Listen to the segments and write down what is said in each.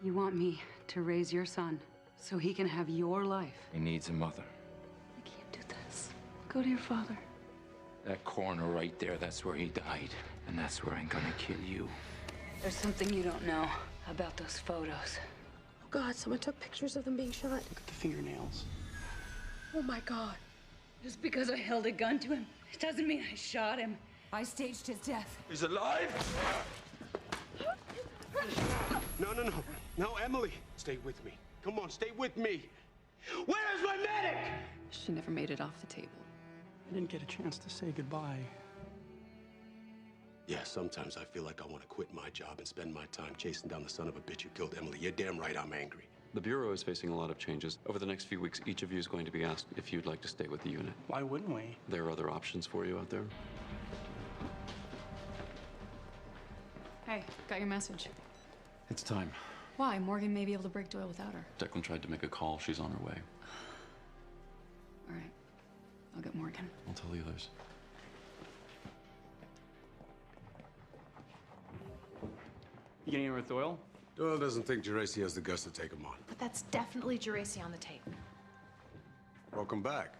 You want me to raise your son so he can have your life? He needs a mother. I can't do this. Go to your father. That corner right there, that's where he died. And that's where I'm gonna kill you. There's something you don't know about those photos. Oh, God, someone took pictures of them being shot. Look at the fingernails. Oh, my God. Just because I held a gun to him, it doesn't mean I shot him. I staged his death. He's alive? No. No, Emily. Stay with me. Come on, stay with me. Where is my medic? She never made it off the table. I didn't get a chance to say goodbye. Yeah, sometimes I feel like I want to quit my job and spend my time chasing down the son of a bitch who killed Emily. You're damn right I'm angry. The Bureau is facing a lot of changes. Over the next few weeks, each of you is going to be asked if you'd like to stay with the unit. Why wouldn't we? There are other options for you out there. Hey, got your message. It's time. Why? Morgan may be able to break Doyle without her. Declan tried to make a call. She's on her way. All right. I'll get Morgan. I'll tell the others. You getting in with Doyle? Doyle doesn't think Jareau has the guts to take him on. But that's definitely Jareau on the tape. Welcome back.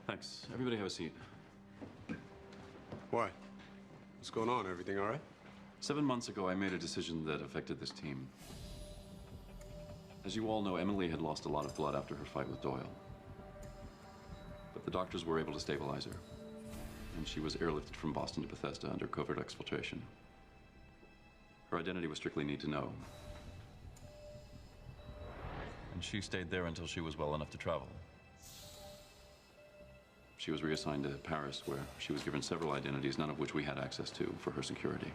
Thanks. Everybody have a seat. Why? What's going on? Everything all right? 7 months ago, I made a decision that affected this team. As you all know, Emily had lost a lot of blood after her fight with Doyle. But the doctors were able to stabilize her. And she was airlifted from Boston to Bethesda under covert exfiltration. Her identity was strictly need to know. And she stayed there until she was well enough to travel. She was reassigned to Paris, where she was given several identities, none of which we had access to for her security.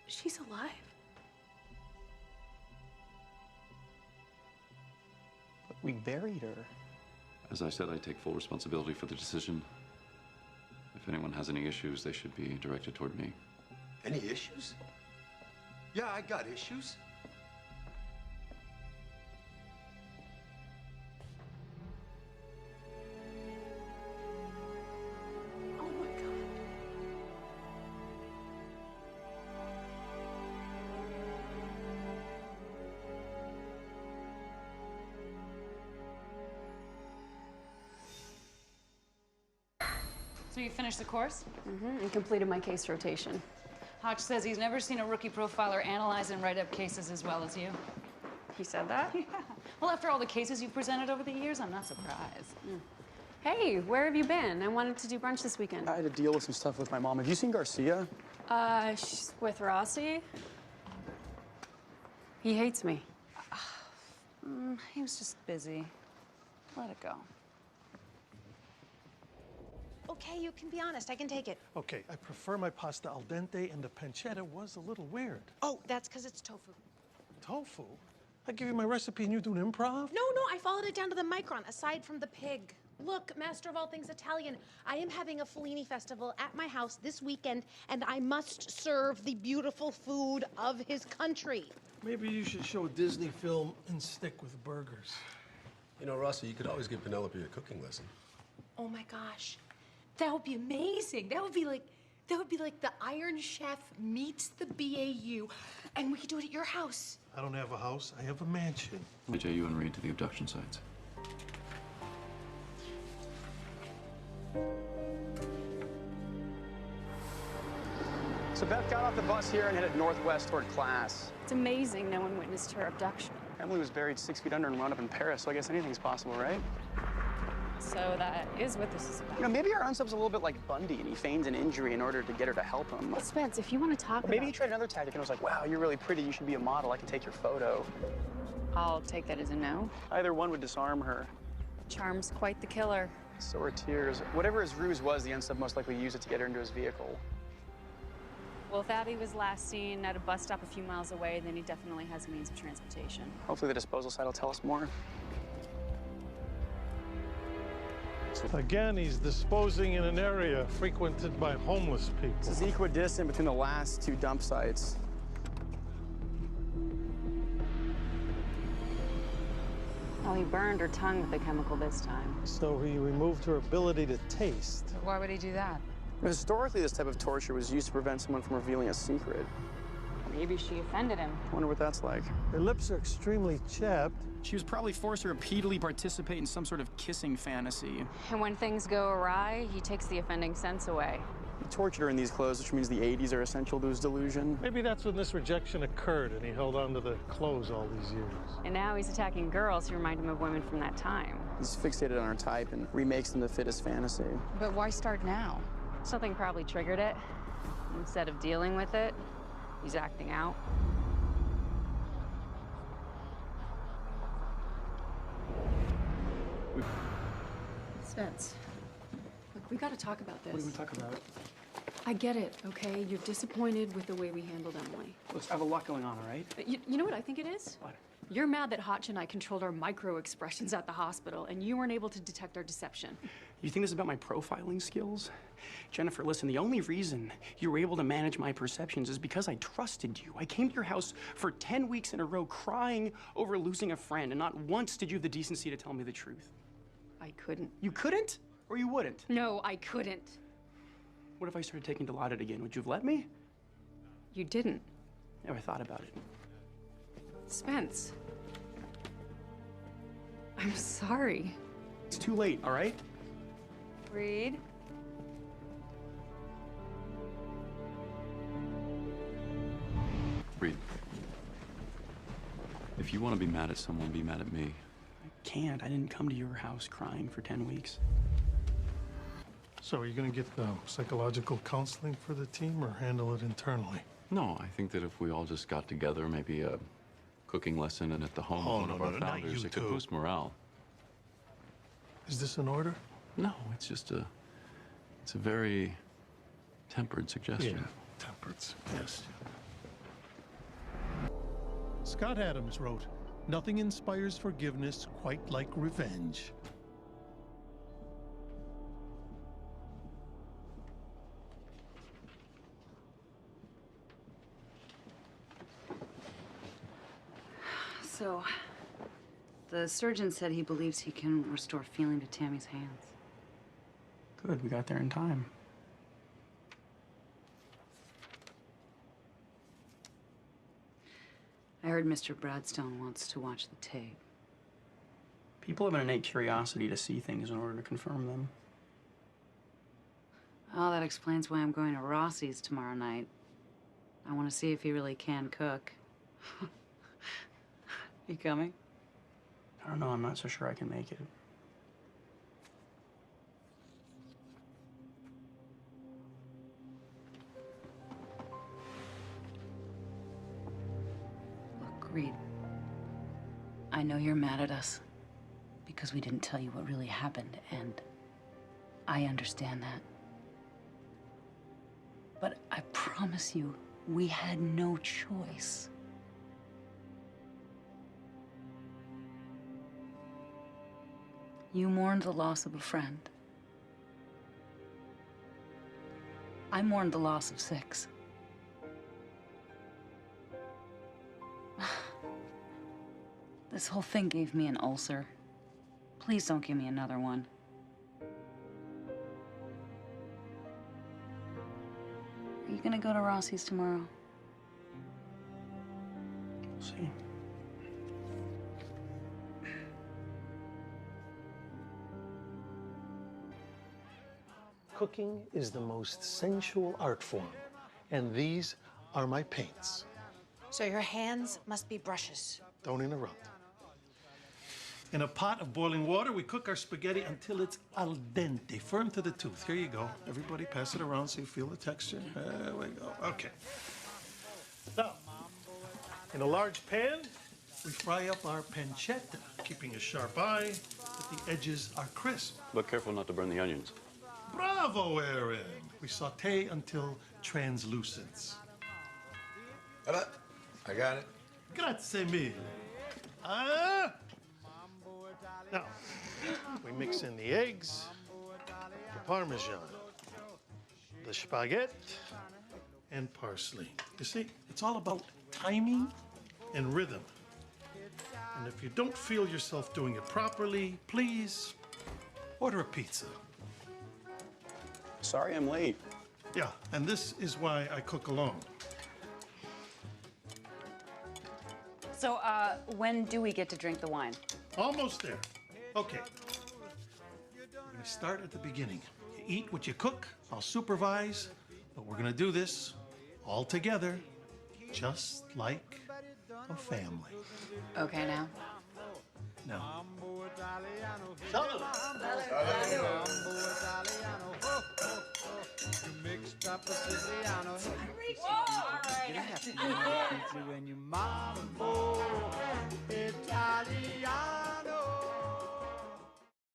She's alive. But we buried her. As I said, I take full responsibility for the decision. If anyone has any issues, they should be directed toward me. Any issues? Yeah, I got issues. Oh, my God. So you finished the course? And completed my case rotation. Hotch says he's never seen a rookie profiler analyze and write up cases as well as you. He said that? Yeah. Well, after all the cases you've presented over the years, I'm not surprised. Hey, where have you been? I wanted to do brunch this weekend. I had to deal with some stuff with my mom. Have you seen Garcia? She's with Rossi. He hates me. He was just busy. Let it go. Okay, you can be honest. I can take it. Okay, I prefer my pasta al dente, and the pancetta was a little weird. Oh, that's because it's tofu. Tofu? I give you my recipe and you do an improv? No, I followed it down to the micron, aside from the pig. Look, master of all things Italian, I am having a Fellini festival at my house this weekend, and I must serve the beautiful food of his country. Maybe you should show a Disney film and stick with burgers. You know, Rossi, you could always give Penelope a cooking lesson. Oh my gosh, that would be amazing. That would be like the Iron Chef meets the BAU, and we could do it at your house. I don't have a house, I have a mansion. Paget, you and Reid to the abduction sites. So Beth got off the bus here and headed northwest toward class. It's amazing no one witnessed her abduction. Emily was buried 6 feet under and wound up in Paris, so I guess anything's possible, right? So that is what this is about. You know, maybe our unsub's a little bit like Bundy, and he feigned an injury in order to get her to help him. Well, Spence, if you want to talk Or maybe he tried another tactic and was like, wow, you're really pretty, you should be a model, I can take your photo. I'll take that as a no. Either one would disarm her. Charm's quite the killer. So are tears. Whatever his ruse was, the unsub most likely used it to get her into his vehicle. Well, if Abby was last seen at a bus stop a few miles away, then he definitely has a means of transportation. Hopefully the disposal site will tell us more. Again, he's disposing in an area frequented by homeless people. This is equidistant between the last two dump sites. Oh, he burned her tongue with the chemical this time. So he removed her ability to taste. Why would he do that? Historically, this type of torture was used to prevent someone from revealing a secret. Maybe she offended him. I wonder what that's like. Her lips are extremely chapped. She was probably forced to repeatedly participate in some sort of kissing fantasy. And when things go awry, he takes the offending sense away. He tortured her in these clothes, which means the 80s are essential to his delusion. Maybe that's when this rejection occurred and he held on to the clothes all these years. And now he's attacking girls who remind him of women from that time. He's fixated on her type and remakes them to fit his fantasy. But why start now? Something probably triggered it. Instead of dealing with it, he's acting out. Spence, look, we gotta talk about this. What do we talk about? I get it, okay? You're disappointed with the way we handled Emily. Look, I have a lot going on, all right? But you know what I think it is? What? You're mad that Hotch and I controlled our micro-expressions at the hospital, and you weren't able to detect our deception. You think this is about my profiling skills? Jennifer, listen, the only reason you were able to manage my perceptions is because I trusted you. I came to your house for 10 weeks in a row crying over losing a friend, and not once did you have the decency to tell me the truth. I couldn't. You couldn't? Or you wouldn't? No, I couldn't. What if I started taking delight in it again? Would you have let me? You didn't. Never thought about it. Spence. I'm sorry. It's too late, all right? Reid? Reid, if you want to be mad at someone, be mad at me. I can't. I didn't come to your house crying for 10 weeks. So are you going to get psychological counseling for the team or handle it internally? No, I think that if we all just got together, maybe a cooking lesson and at the home of one of our founders, it could boost morale. Is this an order? No, it's just it's a very tempered suggestion. Yeah, tempered suggestion. Scott Adams wrote, "Nothing inspires forgiveness quite like revenge." So, the surgeon said he believes he can restore feeling to Tammy's hands. Good, we got there in time. I heard Mr. Bradstone wants to watch the tape. People have an innate curiosity to see things in order to confirm them. Oh, that explains why I'm going to Rossi's tomorrow night. I want to see if he really can cook. You coming? I don't know, I'm not so sure I can make it. Look, Reid, I know you're mad at us because we didn't tell you what really happened, and I understand that. But I promise you, we had no choice. You mourned the loss of a friend. I mourned the loss of 6. This whole thing gave me an ulcer. Please don't give me another one. Are you gonna go to Rossi's tomorrow? We'll see. Cooking is the most sensual art form, and these are my paints. So your hands must be brushes. Don't interrupt. In a pot of boiling water, we cook our spaghetti until it's al dente, firm to the tooth. Here you go. Everybody pass it around so you feel the texture. There we go. Okay. Now, in a large pan, we fry up our pancetta, keeping a sharp eye that the edges are crisp. But careful not to burn the onions. Bravo, Aaron! We saute until translucence. I got it. Grazie mille. Ah! Now, we mix in the eggs, the Parmesan, the spaghetti, and parsley. You see, it's all about timing and rhythm. And if you don't feel yourself doing it properly, please order a pizza. Sorry I'm late. Yeah, and this is why I cook alone. So, when do we get to drink the wine? Almost there. Okay. We're gonna start at the beginning. You eat what you cook, I'll supervise, but we're gonna do this all together, just like a family. Okay, now. Now. Mixed up a Siciliano. You have to when you mambo Italiano.